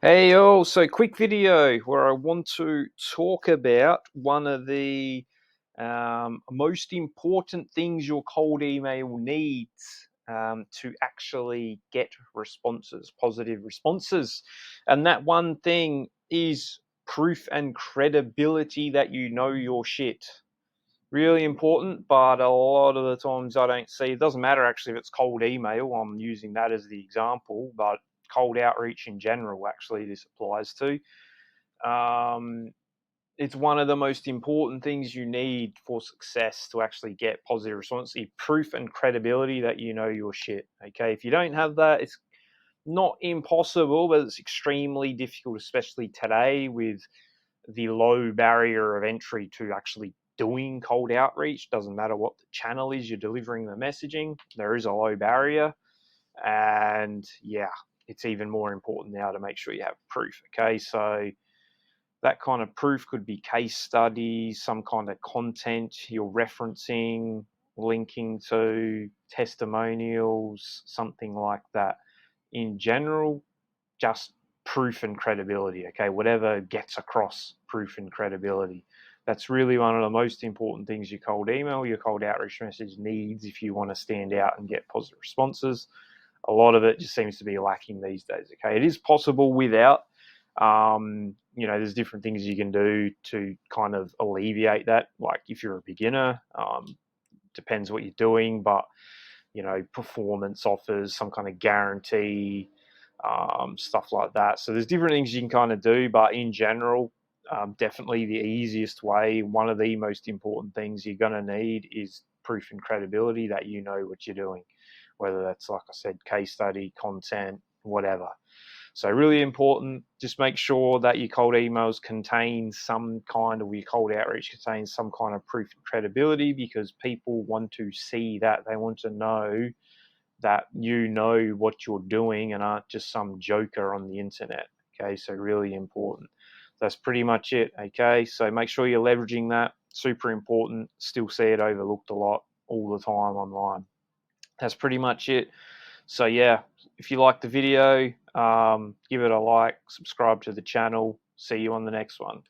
Hey, yo, so quick video where I want to talk about one of the most important things your cold email needs to actually get responses, positive responses. And that one thing is proof and credibility that you know your shit. Really important, but a lot of the times I don't see. It doesn't matter actually if it's cold email. I'm using that as the example, but cold outreach in general, actually, this applies to. Um, it's one of the most important things you need for success to actually get positive response. The proof and credibility that you know your shit. Okay, if you don't have that, it's not impossible, but it's extremely difficult, especially today with the low barrier of entry to actually doing cold outreach. Doesn't matter what the channel is you're delivering the messaging, there is a low barrier. And yeah, it's even more important now to make sure you have proof. Okay, so that kind of proof could be case studies, some kind of content you're referencing, linking to testimonials, something like that. In general, just proof and credibility. Okay, whatever gets across proof and credibility. That's really one of the most important things your cold email, your cold outreach message needs if you want to stand out and get positive responses. A lot of it just seems to be lacking these days. Okay, it is possible without. There's different things you can do to kind of alleviate that. Like if you're a beginner, depends what you're doing, but performance offers, some kind of guarantee, stuff like that. So there's different things you can kind of do, but in general, definitely the easiest way, one of the most important things you're going to need is proof and credibility that you know what you're doing, whether that's, like I said, case study, content, whatever. So really important, just make sure that your cold emails contain some kind of, your cold outreach contains some kind of proof and credibility, because people want to see that. They want to know that you know what you're doing and aren't just some joker on the internet. Okay, so really important. That's pretty much it. Okay, so make sure you're leveraging that. Super important. Still see it overlooked a lot all the time online. That's pretty much it. So yeah, if you like the video, give it a like, subscribe to the channel. See you on the next one.